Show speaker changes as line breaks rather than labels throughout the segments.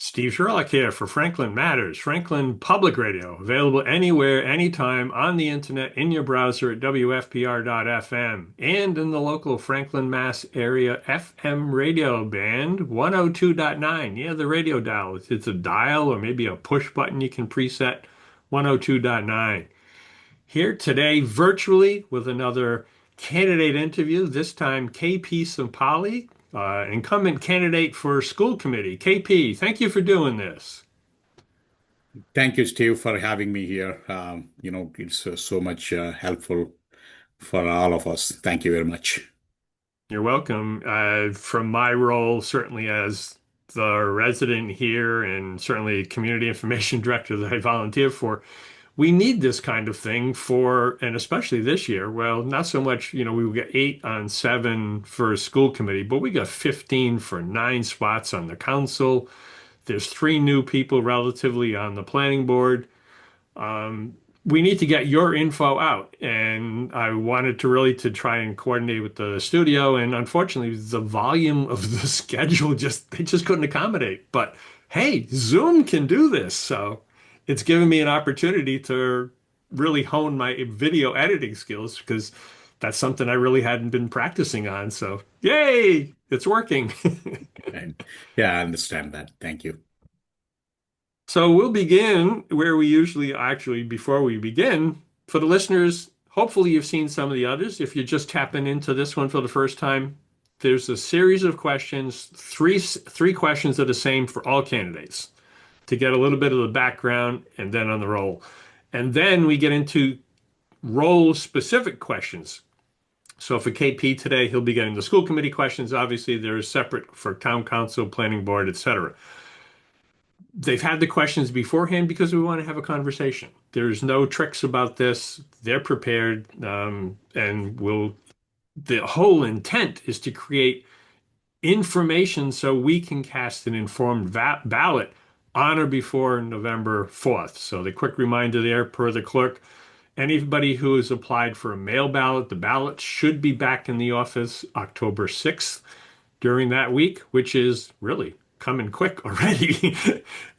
Steve Sherlock here for Franklin Matters, Franklin Public Radio, available anywhere, anytime on the internet, in your browser at WFPR.FM, and in the local Franklin, Mass area FM radio band 102.9. Yeah, the radio dial. It's a dial or maybe a push button you can preset 102.9. Here today, virtually, with another candidate interview, this time KP Sompally, incumbent candidate for school committee. KP, thank you for doing this.
Thank you, Steve, for having me here. It's so much helpful for all of us. Thank you very much.
You're welcome. From my role, certainly as the resident here and certainly community information director that I volunteer for, we need this kind of thing for, and especially this year, well, not so much, we got 8 on 7 for a school committee, but we got 15 for 9 spots on the council. There's 3 new people relatively on the planning board. We need to get your info out, and I wanted to really to try and coordinate with the studio, and unfortunately the volume of the schedule just they just couldn't accommodate. But hey, Zoom can do this, so it's given me an opportunity to really hone my video editing skills because that's something I really hadn't been practicing on. So yay, it's working.
And yeah, I understand that. Thank you.
So we'll begin where we usually actually, before we begin, for the listeners, hopefully you've seen some of the others. If you're just tapping into this one for the first time, there's a series of questions, three questions that are the same for all candidates to get a little bit of the background and then on the roll. And then we get into role specific questions. So for KP today, he'll be getting the school committee questions. Obviously, they're separate for town council, planning board, etc. They've had the questions beforehand because we want to have a conversation. There's no tricks about this. They're prepared, and we'll. The whole intent is to create information so we can cast an informed ballot on or before November 4th. So the quick reminder there, per the clerk, anybody who has applied for a mail ballot, the ballot should be back in the office October 6th during that week, which is really coming quick already.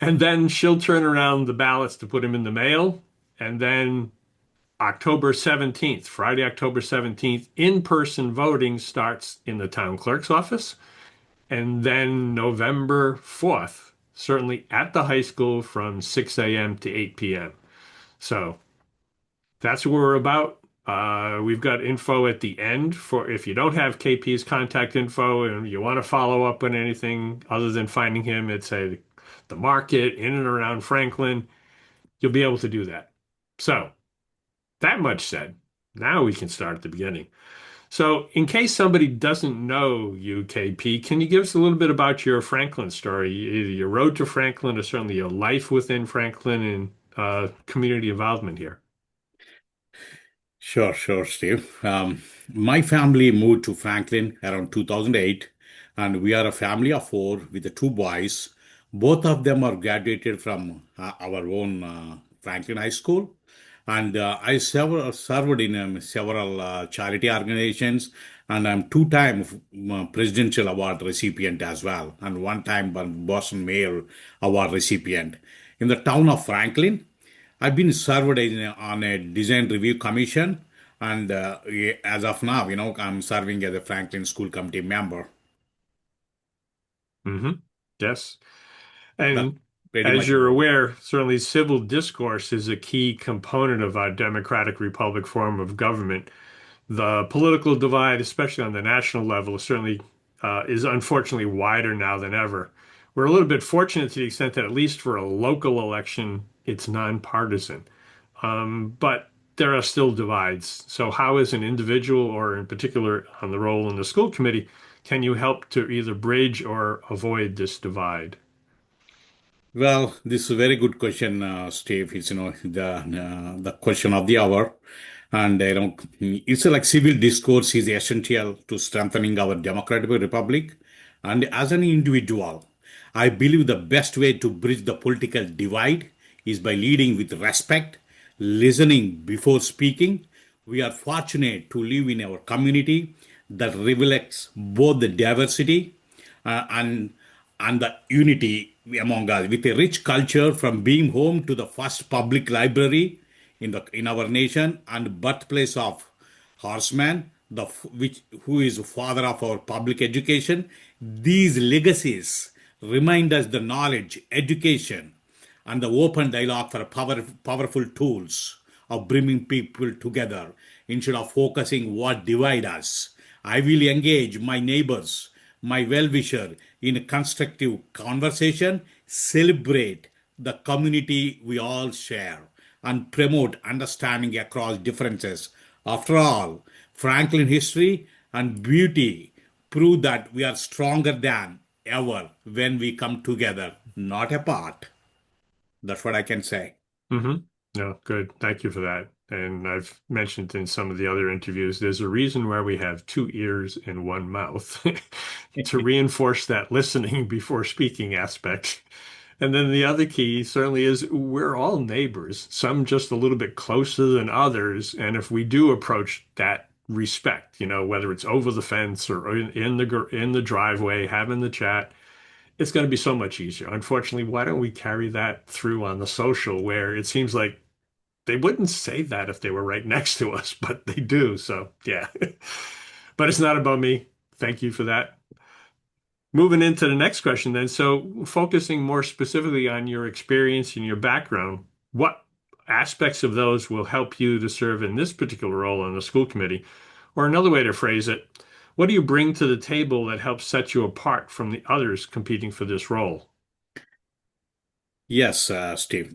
And then she'll turn around the ballots to put them in the mail. And then October 17th, Friday, October 17th, in-person voting starts in the town clerk's office. And then November 4th, certainly at the high school from 6 a.m. to 8 p.m. So that's what we're about. We've got info at the end for if you don't have KP's contact info and you want to follow up on anything other than finding him at, say, the market in and around Franklin, you'll be able to do that. So, that much said, now we can start at the beginning. So, in case somebody doesn't know you, KP, can you give us a little bit about your Franklin story, either your road to Franklin or certainly your life within Franklin and community involvement here?
Sure, Steve. My family moved to Franklin around 2008, and we are a family of four with the two boys. Both of them are graduated from our own Franklin High School. And I served in several charity organizations, and I'm two-time presidential award recipient as well, and one-time Boston Mayor Award recipient. In the town of Franklin, I've been served on a design review commission, and as of now, I'm serving as a Franklin School Committee member.
Hmm. Yes.
That's
And
pretty
as
much
you're
about it.
aware, certainly civil discourse is a key component of our democratic republic form of government. The political divide, especially on the national level, certainly is unfortunately wider now than ever. We're a little bit fortunate to the extent that at least for a local election, it's nonpartisan. But there are still divides. So how, as an individual or in particular on the role in the school committee, can you help to either bridge or avoid this divide?
Well, this is a very good question, Steve. It's the question of the hour, and it's like civil discourse is essential to strengthening our democratic republic. And as an individual, I believe the best way to bridge the political divide is by leading with respect, listening before speaking. We are fortunate to live in our community that reflects both the diversity and the unity among us with a rich culture from being home to the first public library in our nation and birthplace of horseman which who is father of our public education. These legacies remind us the knowledge education and the open dialogue for powerful tools of bringing people together instead of focusing what divide us. I will engage my neighbors, my well-wisher in a constructive conversation, celebrate the community we all share, and promote understanding across differences. After all, Franklin history and beauty prove that we are stronger than ever when we come together, not apart. That's what I can say.
Hmm. No, good. Thank you for that. And I've mentioned in some of the other interviews, there's a reason why we have two ears and one mouth to reinforce that listening before speaking aspect. And then the other key certainly is we're all neighbors, some just a little bit closer than others. And if we do approach that respect, whether it's over the fence or in the driveway, having the chat, it's going to be so much easier. Unfortunately, why don't we carry that through on the social where it seems like they wouldn't say that if they were right next to us, but they do. So, yeah. But it's not about me. Thank you for that. Moving into the next question, then. So, focusing more specifically on your experience and your background, what aspects of those will help you to serve in this particular role on the school committee? Or another way to phrase it, what do you bring to the table that helps set you apart from the others competing for this role?
Yes, Steve.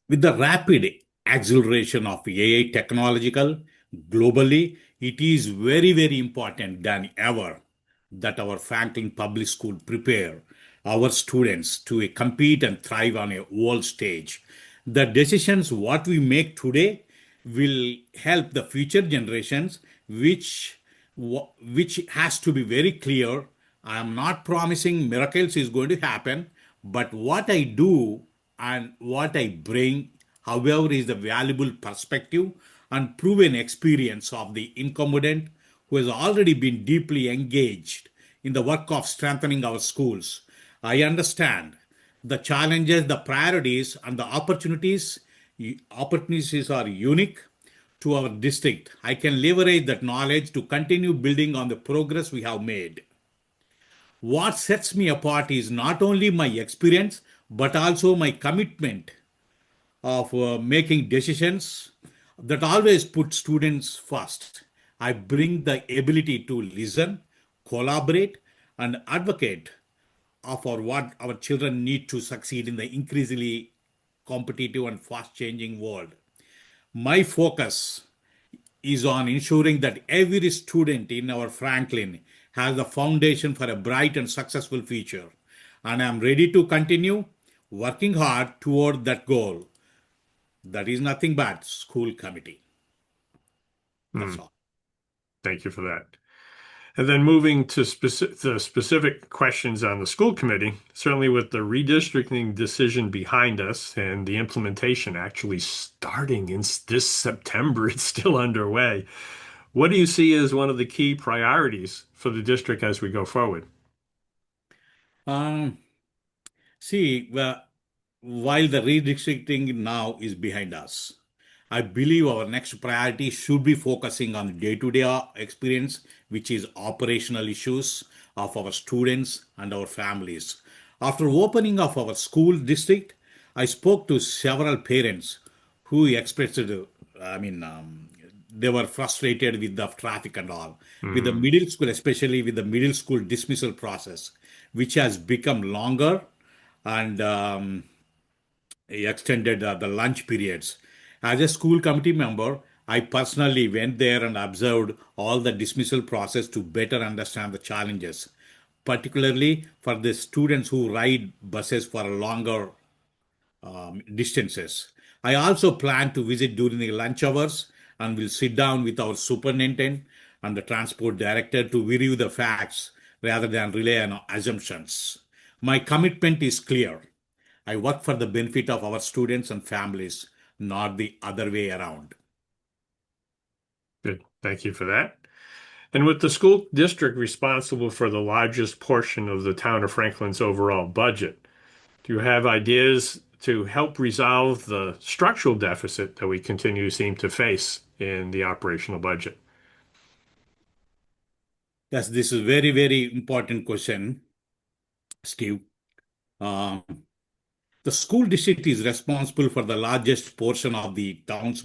With the rapid acceleration of AI technological globally, it is very, very important than ever that our Franklin Public School prepare our students to compete and thrive on a world stage. The decisions what we make today will help the future generations, which has to be very clear. I am not promising miracles is going to happen, but what I do and what I bring, however, is the valuable perspective and proven experience of the incumbent who has already been deeply engaged in the work of strengthening our schools. I understand the challenges, the priorities, and the opportunities. Opportunities are unique to our district. I can leverage that knowledge to continue building on the progress we have made. What sets me apart is not only my experience, but also my commitment of making decisions that always put students first. I bring the ability to listen, collaborate, and advocate for what our children need to succeed in the increasingly competitive and fast changing world. My focus is on ensuring that every student in our Franklin has the foundation for a bright and successful future. And I'm ready to continue working hard toward that goal. That is nothing but school committee. That's
Hmm,
all.
thank you for that. And then moving to the specific questions on the school committee, certainly with the redistricting decision behind us and the implementation actually starting in this September, it's still underway. What do you see as one of the key priorities for the district as we go forward?
Um, See, while the redistricting now is behind us, I believe our next priority should be focusing on day-to-day experience, which is operational issues of our students and our families. After opening of our school district, I spoke to several parents who expressed, they were frustrated with the traffic and all. With the
Hmm.
middle school, especially with the middle school dismissal process, which has become longer and extended the lunch periods. As a school committee member, I personally went there and observed all the dismissal process to better understand the challenges, particularly for the students who ride buses for longer distances. I also plan to visit during the lunch hours and will sit down with our superintendent and the transport director to review the facts rather than rely on assumptions. My commitment is clear. I work for the benefit of our students and families, not the other way around.
Good. Thank you for that. And with the school district responsible for the largest portion of the town of Franklin's overall budget, Do you have ideas to help resolve the structural deficit that we continue to seem to face in the operational budget?
Yes, this is very, very important question, Steve. Um, the school district is responsible for the largest portion of the town's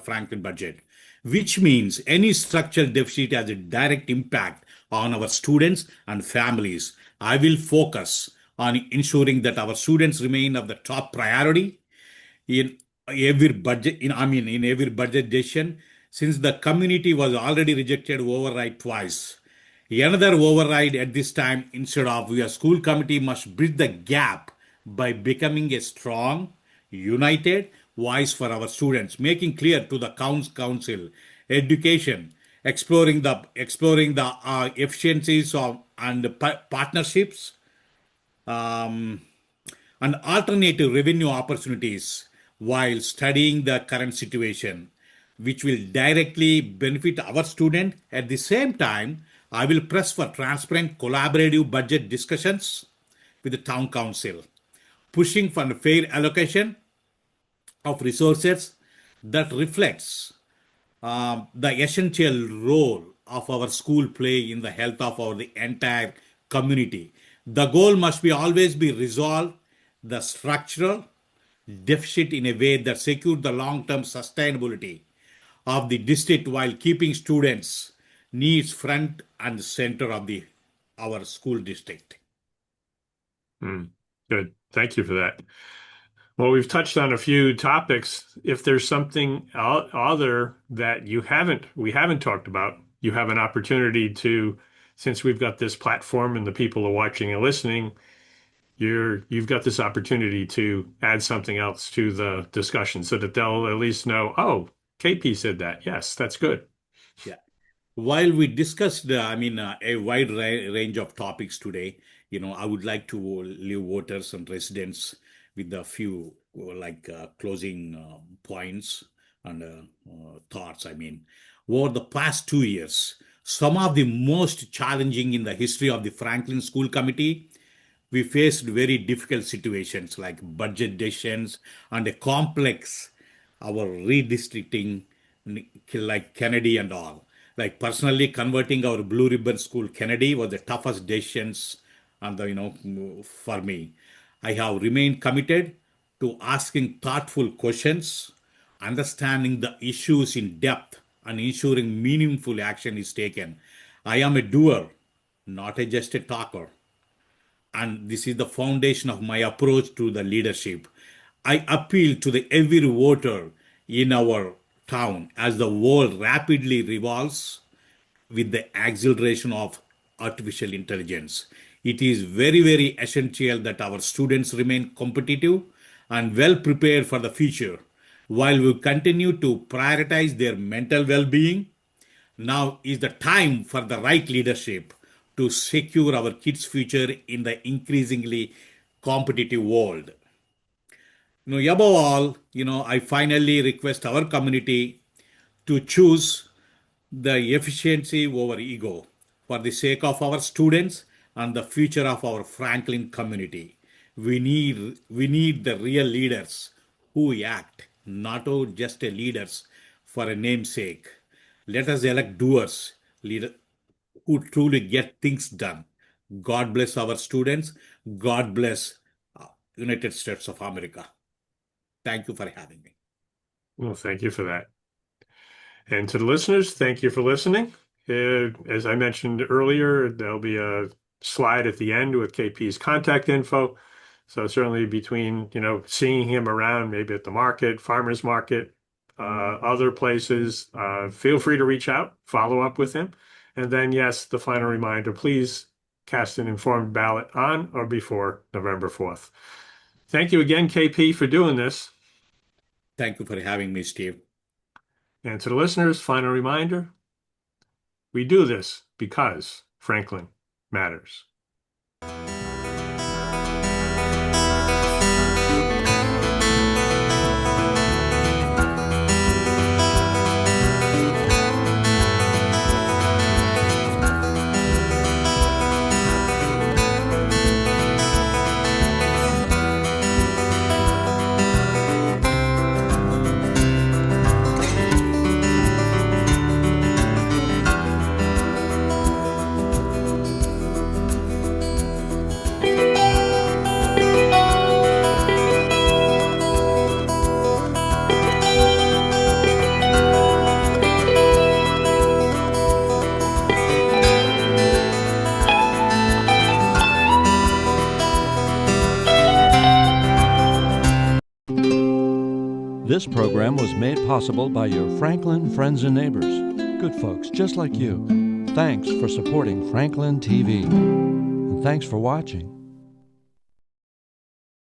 Franklin budget, which means any structural deficit has a direct impact on our students and families. I will focus on ensuring that our students remain of the top priority in every budget in every budget decision, since the community was already rejected override twice. Another override at this time, instead of we, a school committee must bridge the gap by becoming a strong, united voice for our students, making clear to the council, education, exploring the efficiencies of and partnerships, um, and alternative revenue opportunities while studying the current situation, which will directly benefit our student. At the same time, I will press for transparent collaborative budget discussions with the town council, pushing for a fair allocation of resources that reflects the essential role of our school play in the health of our the entire community. The goal must be always be resolve the structural deficit in a way that secure the long-term sustainability of the district while keeping students needs front and center of the our school district.
Hmm. Good. Thank you for that. Well, we've touched on a few topics. If there's something other that we haven't talked about, you have an opportunity to, since we've got this platform and the people are watching and listening, you've got this opportunity to add something else to the discussion so that they'll at least know, oh, KP said that. Yes, that's good.
Yeah. While we discussed, a wide range of topics today, I would like to leave voters and residents with a few closing points and thoughts. Over the past 2 years, some of the most challenging in the history of the Franklin School Committee, we faced very difficult situations like budget decisions and a complex our redistricting like Kennedy and all. Like personally converting our Blue Ribbon School Kennedy was the toughest decisions and for me. I have remained committed to asking thoughtful questions, understanding the issues in depth, and ensuring meaningful action is taken. I am a doer, not just a talker, and this is the foundation of my approach to the leadership. I appeal to the every voter in our town as the world rapidly revolves with the acceleration of artificial intelligence. It is very, very essential that our students remain competitive and well prepared for the future while we continue to prioritize their mental well being. Now is the time for the right leadership to secure our kids' future in the increasingly competitive world. Above all, I finally request our community to choose the efficiency over ego for the sake of our students and the future of our Franklin community. We need the real leaders who act, not just a leaders for a namesake. Let us elect doers, leader who truly get things done. God bless our students. God bless United States of America. Thank you for having me.
Well, thank you for that. And to the listeners, thank you for listening. As I mentioned earlier, there'll be a slide at the end with KP's contact info. So certainly between, seeing him around, maybe at the market, farmer's market, other places, feel free to reach out, follow up with him. And then, yes, the final reminder, please cast an informed ballot on or before November 4th. Thank you again, KP, for doing this.
Thank you for having me, Steve.
And to the listeners, final reminder, we do this because Franklin matters.
This program was made possible by your Franklin friends and neighbors, good folks just like you. Thanks for supporting Franklin TV. And thanks for watching.